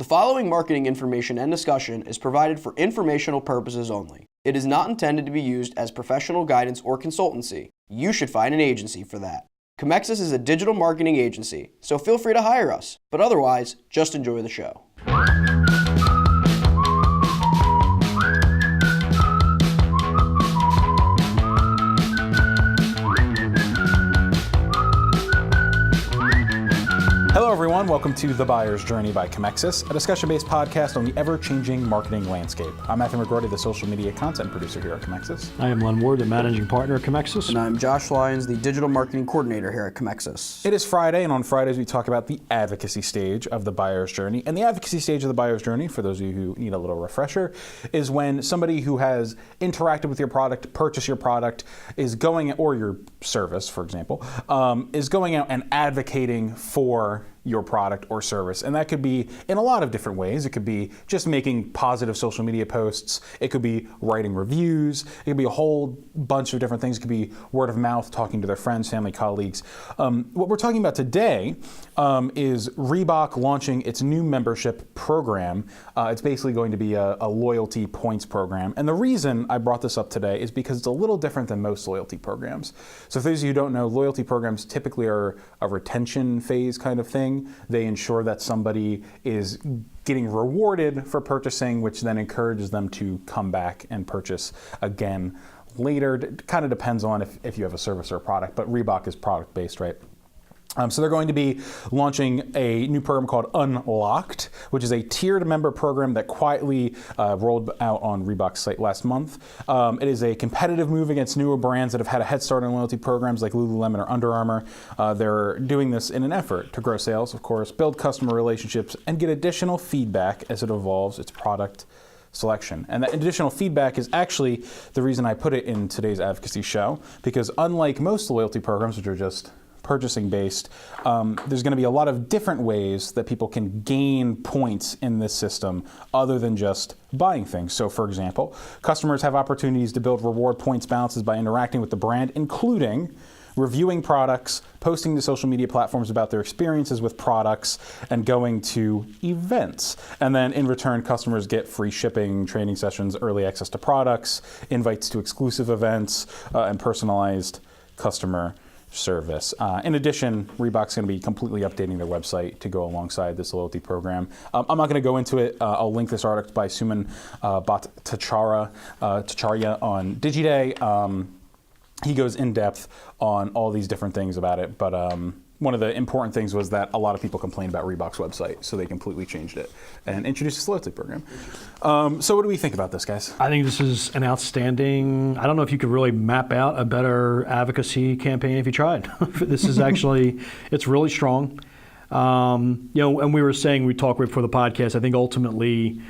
The following marketing information and discussion is provided for informational purposes only. It is not intended to be used as professional guidance or consultancy. You should find an agency for that. Comexis is a digital marketing agency, so feel free to hire us. But otherwise, just enjoy the show. Hello everyone, welcome to The Buyer's Journey by Comexis, a discussion-based podcast on the ever-changing marketing landscape. I'm Matthew McGrody, the social media content producer here at Comexis. I am Len Ward, the managing partner at Comexis. And I'm Josh Lyons, the digital marketing coordinator here at Comexis. It is Friday, and on Fridays we talk about the advocacy stage of the buyer's journey. And the advocacy stage of the buyer's journey, for those of you who need a little refresher, is when somebody who has interacted with your product, purchased your product, is going, or your service, for example, is going out and advocating for your product or service. And that could be in a lot of different ways. It could be just making positive social media posts. It could be writing reviews. It could be a whole bunch of different things. It could be word of mouth, talking to their friends, family, colleagues. What we're talking about today is Reebok launching its new membership program. It's basically going to be a loyalty points program. And the reason I brought this up today is because it's a little different than most loyalty programs. So for those of you who don't know, loyalty programs typically are a retention phase kind of thing. They ensure that somebody is getting rewarded for purchasing, which then encourages them to come back and purchase again later. It kind of depends on if you have a service or a product, but Reebok is product-based, right? So they're going to be launching a new program called Unlocked, which is a tiered member program that quietly rolled out on Reebok's site last month. It is a competitive move against newer brands that have had a head start on loyalty programs like Lululemon or Under Armour. They're doing this in an effort to grow sales, of course, build customer relationships, and get additional feedback as it evolves its product selection. And that additional feedback is actually the reason I put it in today's advocacy show, because unlike most loyalty programs, which are just purchasing based, there's going to be a lot of different ways that people can gain points in this system other than just buying things. So for example, customers have opportunities to build reward points balances by interacting with the brand, including reviewing products, posting to social media platforms about their experiences with products, and going to events. And then in return, customers get free shipping, training sessions, early access to products, invites to exclusive events, and personalized customer service. In addition, Reebok's going to be completely updating their website to go alongside this loyalty program. I'm not going to go into it. I'll link this article by Suman Bhattacharya on DigiDay. He goes in depth on all these different things about it, but one of the important things was that a lot of people complained about Reebok's website, so they completely changed it and introduced this loyalty program. So what do we think about this, guys? I think this is an outstanding, I don't know if you could really map out a better advocacy campaign if you tried. This is actually, it's really strong. And we were saying, we talked before the podcast, I think ultimately,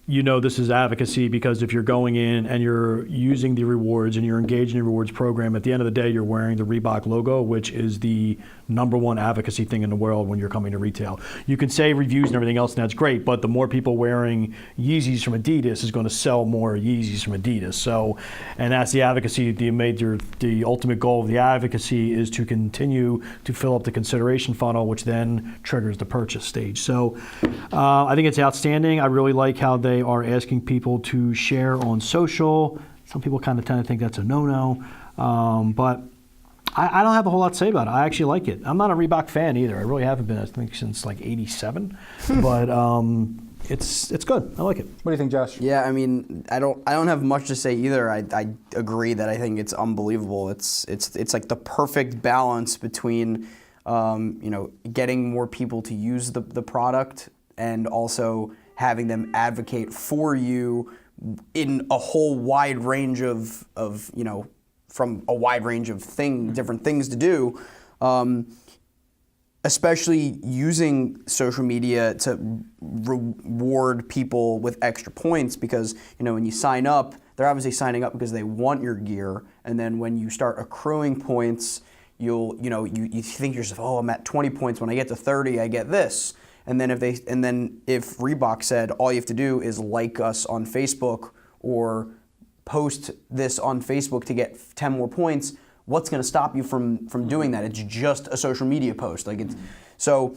this is advocacy because if you're going in and you're using the rewards and you're engaged in the rewards program, at the end of the day, you're wearing the Reebok logo, which is the #1 advocacy thing in the world when you're coming to retail. You can say reviews and everything else, and that's great, but the more people wearing Yeezys from Adidas is going to sell more Yeezys from Adidas. So, and that's the advocacy. The ultimate goal of the advocacy is to continue to fill up the consideration funnel, which then triggers the purchase stage. So, I think it's outstanding. I really like how they are asking people to share on social. Some people kind of tend to think that's a no-no, but I don't have a whole lot to say about it. I actually like it. I'm not a Reebok fan either. I really haven't been, I think, since like '87. But it's good. I like it. What do you think, Josh? Yeah, I mean, I don't have much to say either. I agree that I think it's unbelievable. It's like the perfect balance between getting more people to use the product and also having them advocate for you in a whole wide range of from a wide range of different things to do, especially using social media to reward people with extra points, because when you sign up, they're obviously signing up because they want your gear, and then when you start accruing points, you think to yourself, oh, I'm at 20 points. When I get to 30, I get this. And then if Reebok said all you have to do is like us on Facebook or post this on Facebook to get 10 more points, what's going to stop you from doing that? It's just a social media post. So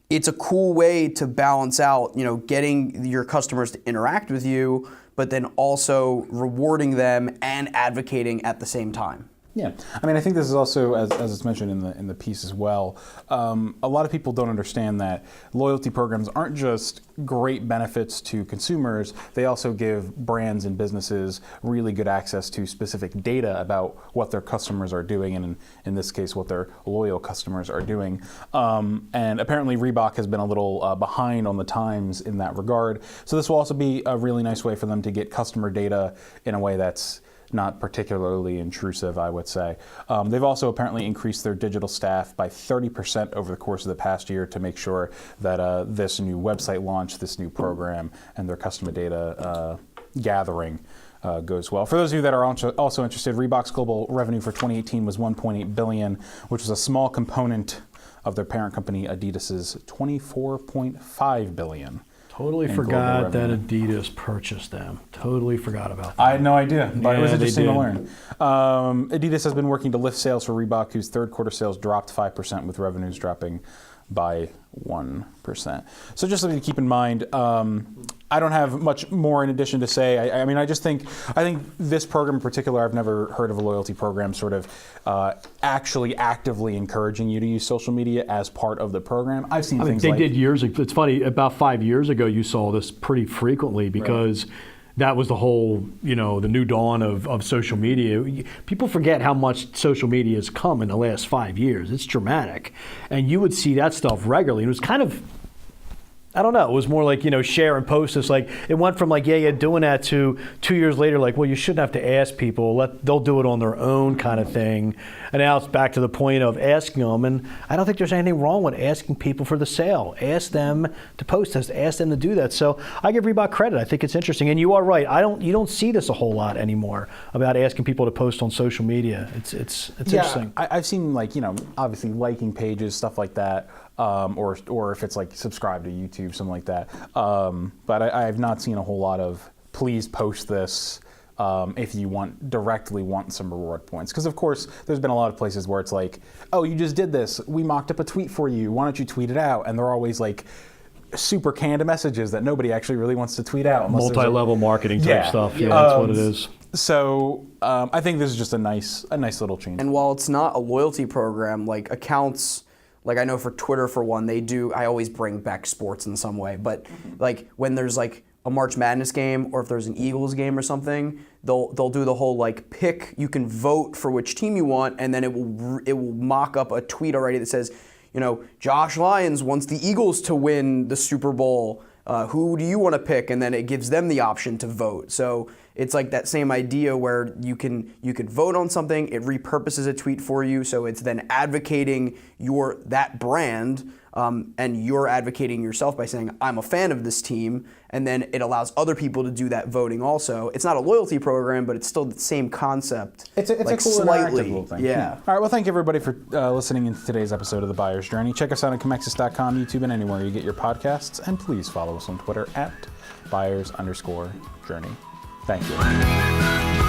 it's a cool way to balance out, getting your customers to interact with you, but then also rewarding them and advocating at the same time. Yeah, I mean, I think this is also, as it's mentioned in the piece as well, a lot of people don't understand that loyalty programs aren't just great benefits to consumers, they also give brands and businesses really good access to specific data about what their customers are doing, and in this case, what their loyal customers are doing. And apparently Reebok has been a little behind on the times in that regard, so this will also be a really nice way for them to get customer data in a way that's not particularly intrusive, I would say. They've also apparently increased their digital staff by 30% over the course of the past year to make sure that this new website launch, this new program, and their customer data gathering goes well. For those of you that are also interested, Reebok's global revenue for 2018 was $1.8 billion, which was a small component of their parent company Adidas's $24.5 billion. Totally forgot that Adidas purchased them. Totally forgot about that. I had no idea, but it was interesting to did. learn. Adidas has been working to lift sales for Reebok, whose third quarter sales dropped 5%, with revenues dropping by 1%. So just something to keep in mind. I don't have much more in addition to say. I mean, I think this program in particular, I've never heard of a loyalty program sort of actually actively encouraging you to use social media as part of the program. I've seen things they like... did years ago. It's funny, about 5 years ago you saw this pretty frequently because that was the whole, the new dawn of social media. People forget how much social media has come in the last 5 years. It's dramatic. And you would see that stuff regularly. It was kind of, I don't know, it was more like, share and post. It's like, it went from like, yeah, doing that to 2 years later, like, well, you shouldn't have to ask people. They'll do it on their own kind of thing. And now it's back to the point of asking them. And I don't think there's anything wrong with asking people for the sale. Ask them to post this, ask them to do that. So I give Reebok credit. I think it's interesting. And you are right. You don't see this a whole lot anymore about asking people to post on social media. It's interesting. I've seen obviously liking pages, stuff like that. Or if it's like subscribe to YouTube, something like that. But I have not seen a whole lot of please post this if you directly want some reward points. Because of course, there's been a lot of places where it's like, oh, you just did this. We mocked up a tweet for you. Why don't you tweet it out? And they're always like super canned messages that nobody actually really wants to tweet out. Multi-level marketing type stuff. Yeah, that's what it is. So I think this is just a nice little change. And while it's not a loyalty program, like accounts, like I know for Twitter for one, I always bring back sports in some way, but like when there's like a March Madness game or if there's an Eagles game or something, they'll do the whole like pick, you can vote for which team you want, and then it will mock up a tweet already that says, Josh Lyons wants the Eagles to win the Super Bowl. Who do you want to pick? And then it gives them the option to vote. So it's like that same idea where you can vote on something, it repurposes a tweet for you, so it's then advocating that brand, and you're advocating yourself by saying, I'm a fan of this team, and then it allows other people to do that voting also. It's not a loyalty program, but it's still the same concept. It's a cool slightly. Interactive little thing. Yeah. All right, well, thank you everybody for listening in to today's episode of The Buyer's Journey. Check us out on Comexis.com, YouTube, and anywhere you get your podcasts, and please follow us on Twitter at @buyers_journey. Thank you.